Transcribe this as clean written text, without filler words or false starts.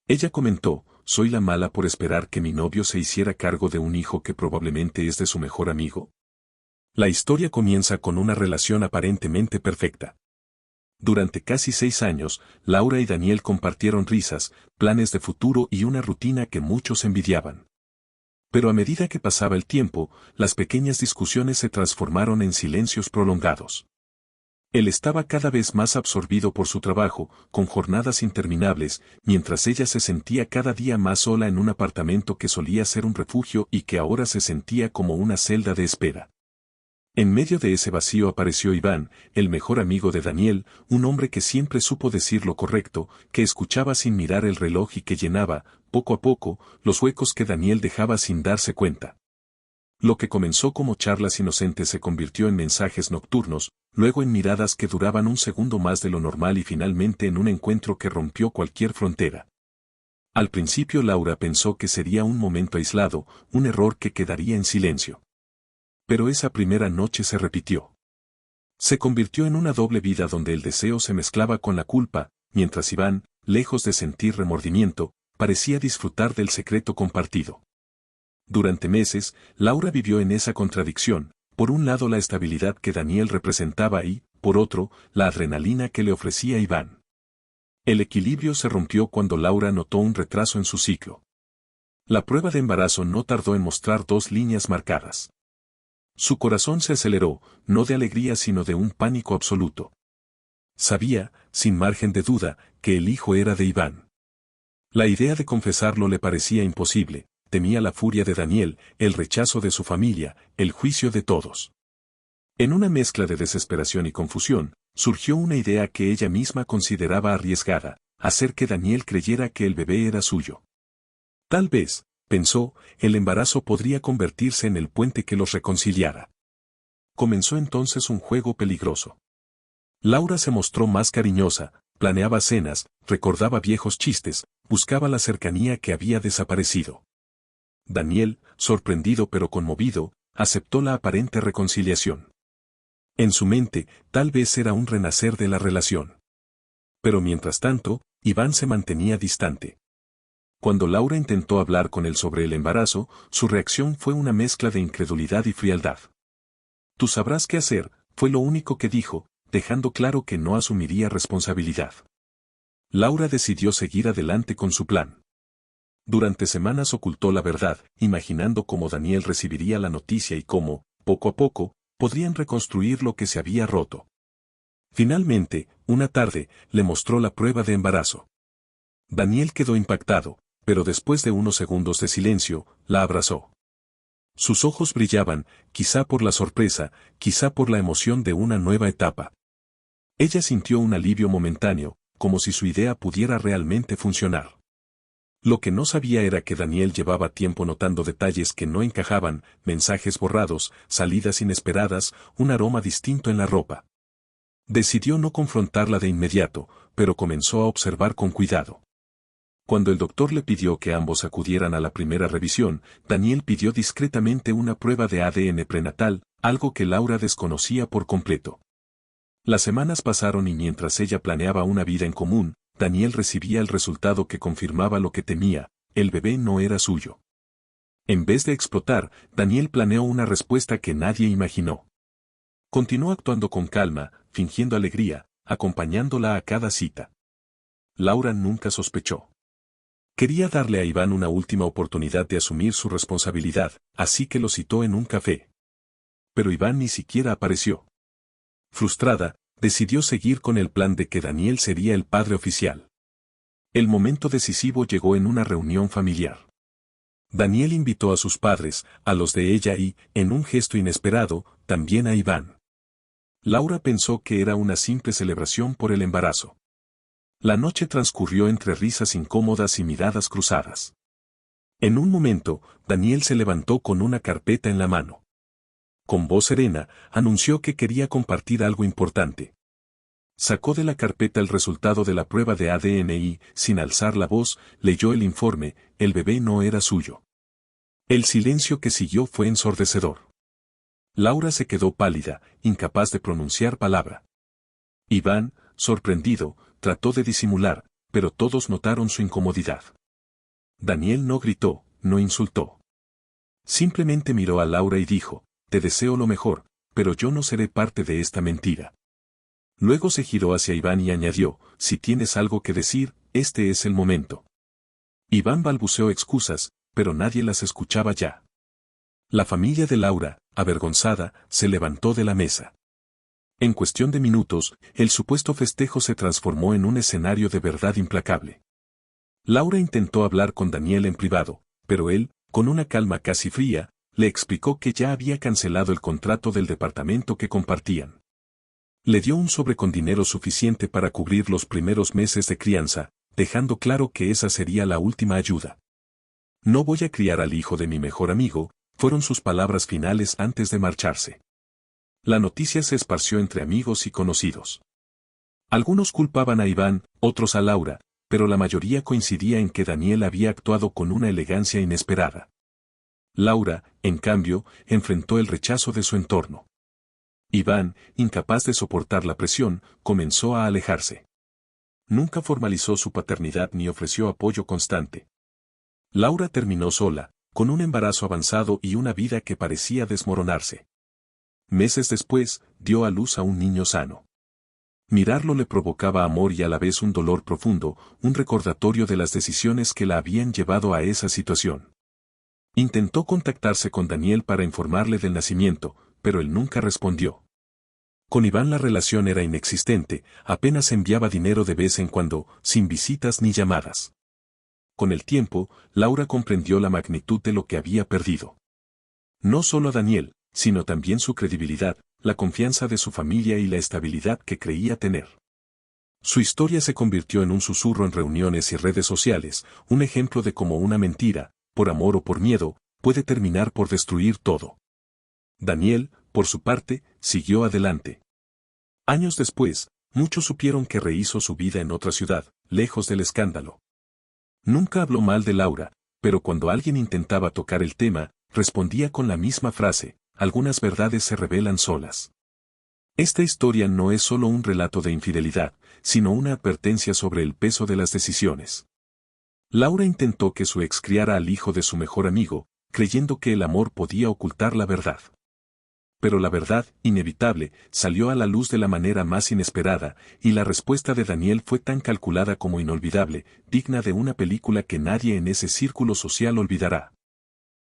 Ella comentó, ¿soy la mala por esperar que mi novio se hiciera cargo de un hijo que probablemente es de su mejor amigo? La historia comienza con una relación aparentemente perfecta. Durante casi 6 años, Laura y Daniel compartieron risas, planes de futuro y una rutina que muchos envidiaban. Pero a medida que pasaba el tiempo, las pequeñas discusiones se transformaron en silencios prolongados. Él estaba cada vez más absorbido por su trabajo, con jornadas interminables, mientras ella se sentía cada día más sola en un apartamento que solía ser un refugio y que ahora se sentía como una celda de espera. En medio de ese vacío apareció Iván, el mejor amigo de Daniel, un hombre que siempre supo decir lo correcto, que escuchaba sin mirar el reloj y que llenaba, poco a poco, los huecos que Daniel dejaba sin darse cuenta. Lo que comenzó como charlas inocentes se convirtió en mensajes nocturnos, luego en miradas que duraban un segundo más de lo normal y finalmente en un encuentro que rompió cualquier frontera. Al principio Laura pensó que sería un momento aislado, un error que quedaría en silencio. Pero esa primera noche se repitió. Se convirtió en una doble vida donde el deseo se mezclaba con la culpa, mientras Iván, lejos de sentir remordimiento, parecía disfrutar del secreto compartido. Durante meses, Laura vivió en esa contradicción, por un lado la estabilidad que Daniel representaba y, por otro, la adrenalina que le ofrecía Iván. El equilibrio se rompió cuando Laura notó un retraso en su ciclo. La prueba de embarazo no tardó en mostrar 2 líneas marcadas. Su corazón se aceleró, no de alegría sino de un pánico absoluto. Sabía, sin margen de duda, que el hijo era de Iván. La idea de confesarlo le parecía imposible, temía la furia de Daniel, el rechazo de su familia, el juicio de todos. En una mezcla de desesperación y confusión, surgió una idea que ella misma consideraba arriesgada, hacer que Daniel creyera que el bebé era suyo. Tal vez, pensó, el embarazo podría convertirse en el puente que los reconciliara. Comenzó entonces un juego peligroso. Laura se mostró más cariñosa, planeaba cenas, recordaba viejos chistes, buscaba la cercanía que había desaparecido. Daniel, sorprendido pero conmovido, aceptó la aparente reconciliación. En su mente, tal vez era un renacer de la relación. Pero mientras tanto, Iván se mantenía distante. Cuando Laura intentó hablar con él sobre el embarazo, su reacción fue una mezcla de incredulidad y frialdad. Tú sabrás qué hacer, fue lo único que dijo, dejando claro que no asumiría responsabilidad. Laura decidió seguir adelante con su plan. Durante semanas ocultó la verdad, imaginando cómo Daniel recibiría la noticia y cómo, poco a poco, podrían reconstruir lo que se había roto. Finalmente, una tarde, le mostró la prueba de embarazo. Daniel quedó impactado, pero después de unos segundos de silencio, la abrazó. Sus ojos brillaban, quizá por la sorpresa, quizá por la emoción de una nueva etapa. Ella sintió un alivio momentáneo, como si su idea pudiera realmente funcionar. Lo que no sabía era que Daniel llevaba tiempo notando detalles que no encajaban, mensajes borrados, salidas inesperadas, un aroma distinto en la ropa. Decidió no confrontarla de inmediato, pero comenzó a observar con cuidado. Cuando el doctor le pidió que ambos acudieran a la primera revisión, Daniel pidió discretamente una prueba de ADN prenatal, algo que Laura desconocía por completo. Las semanas pasaron y mientras ella planeaba una vida en común, Daniel recibía el resultado que confirmaba lo que temía, el bebé no era suyo. En vez de explotar, Daniel planeó una respuesta que nadie imaginó. Continuó actuando con calma, fingiendo alegría, acompañándola a cada cita. Laura nunca sospechó. Quería darle a Iván una última oportunidad de asumir su responsabilidad, así que lo citó en un café. Pero Iván ni siquiera apareció. Frustrada, decidió seguir con el plan de que Daniel sería el padre oficial. El momento decisivo llegó en una reunión familiar. Daniel invitó a sus padres, a los de ella y, en un gesto inesperado, también a Iván. Laura pensó que era una simple celebración por el embarazo. La noche transcurrió entre risas incómodas y miradas cruzadas. En un momento, Daniel se levantó con una carpeta en la mano. Con voz serena, anunció que quería compartir algo importante. Sacó de la carpeta el resultado de la prueba de ADN y, sin alzar la voz, leyó el informe, el bebé no era suyo. El silencio que siguió fue ensordecedor. Laura se quedó pálida, incapaz de pronunciar palabra. Iván, sorprendido, trató de disimular, pero todos notaron su incomodidad. Daniel no gritó, no insultó. Simplemente miró a Laura y dijo, te deseo lo mejor, pero yo no seré parte de esta mentira. Luego se giró hacia Iván y añadió, si tienes algo que decir, este es el momento. Iván balbuceó excusas, pero nadie las escuchaba ya. La familia de Laura, avergonzada, se levantó de la mesa. En cuestión de minutos, el supuesto festejo se transformó en un escenario de verdad implacable. Laura intentó hablar con Daniel en privado, pero él, con una calma casi fría, le explicó que ya había cancelado el contrato del departamento que compartían. Le dio un sobre con dinero suficiente para cubrir los primeros meses de crianza, dejando claro que esa sería la última ayuda. No voy a criar al hijo de mi mejor amigo, fueron sus palabras finales antes de marcharse. La noticia se esparció entre amigos y conocidos. Algunos culpaban a Iván, otros a Laura, pero la mayoría coincidía en que Daniel había actuado con una elegancia inesperada. Laura, en cambio, enfrentó el rechazo de su entorno. Iván, incapaz de soportar la presión, comenzó a alejarse. Nunca formalizó su paternidad ni ofreció apoyo constante. Laura terminó sola, con un embarazo avanzado y una vida que parecía desmoronarse. Meses después, dio a luz a un niño sano. Mirarlo le provocaba amor y a la vez un dolor profundo, un recordatorio de las decisiones que la habían llevado a esa situación. Intentó contactarse con Daniel para informarle del nacimiento, pero él nunca respondió. Con Iván la relación era inexistente, apenas enviaba dinero de vez en cuando, sin visitas ni llamadas. Con el tiempo, Laura comprendió la magnitud de lo que había perdido. No solo a Daniel, sino también su credibilidad, la confianza de su familia y la estabilidad que creía tener. Su historia se convirtió en un susurro en reuniones y redes sociales, un ejemplo de cómo una mentira, por amor o por miedo, puede terminar por destruir todo. Daniel, por su parte, siguió adelante. Años después, muchos supieron que rehizo su vida en otra ciudad, lejos del escándalo. Nunca habló mal de Laura, pero cuando alguien intentaba tocar el tema, respondía con la misma frase, algunas verdades se revelan solas. Esta historia no es solo un relato de infidelidad, sino una advertencia sobre el peso de las decisiones. Laura intentó que su ex criara al hijo de su mejor amigo, creyendo que el amor podía ocultar la verdad. Pero la verdad, inevitable, salió a la luz de la manera más inesperada, y la respuesta de Daniel fue tan calculada como inolvidable, digna de una película que nadie en ese círculo social olvidará.